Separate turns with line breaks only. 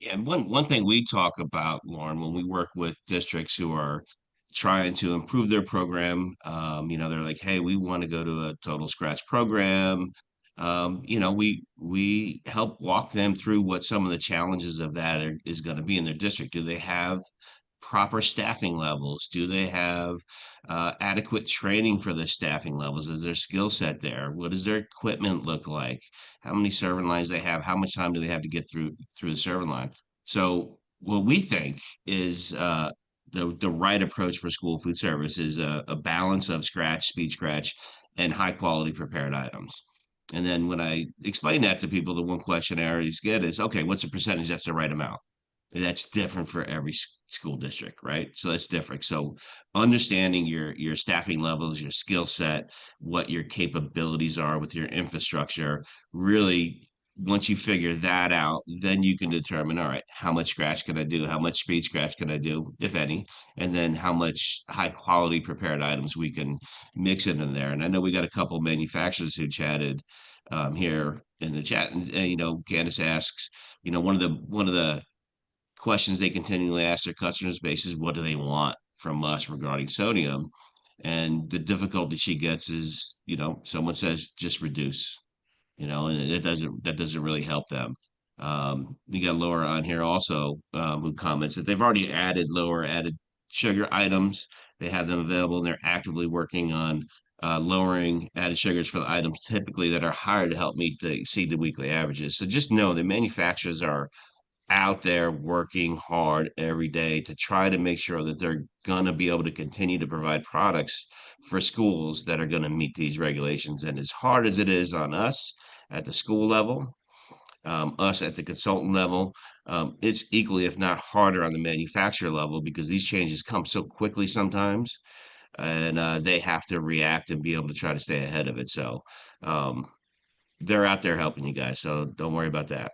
Yeah, and one thing we talk about, Lauren, when we work with districts who are trying to improve their program, they're like, "Hey, we want to go to a total scratch program." We help walk them through what some of the challenges of that is going to be in their district. Do they have proper staffing levels? Do they have adequate training for the staffing levels? Is their skill set there? What does their equipment look like? How many serving lines they have? How much time do they have to get through the serving line? So what we think is the right approach for school food service is a balance of scratch, speed scratch, and high quality prepared items. And then when I explain that to people, the one question I always get is, okay, what's the percentage that's the right amount? That's different for every school district, right? So that's different. So understanding your staffing levels, your skill set, what your capabilities are with your infrastructure, really once you figure that out, then you can determine, all right, how much scratch can I do? How much speed scratch can I do, if any? And then how much high quality prepared items we can mix it in there. And I know we got a couple manufacturers who chatted here in the chat, and Candace asks, one of the questions they continually ask their customers base is what do they want from us regarding sodium? And the difficulty she gets is, someone says just reduce, and that doesn't really help them. You got Laura on here also, who comments that they've already added sugar items. They have them available and they're actively working on lowering added sugars for the items typically that are higher to help exceed the weekly averages. So just know the manufacturers are out there working hard every day to try to make sure that they're going to be able to continue to provide products for schools that are going to meet these regulations. And as hard as it is on us at the school level, us at the consultant level, it's equally, if not harder, on the manufacturer level because these changes come so quickly sometimes, and they have to react and be able to try to stay ahead of it. So they're out there helping you guys. So don't worry about that.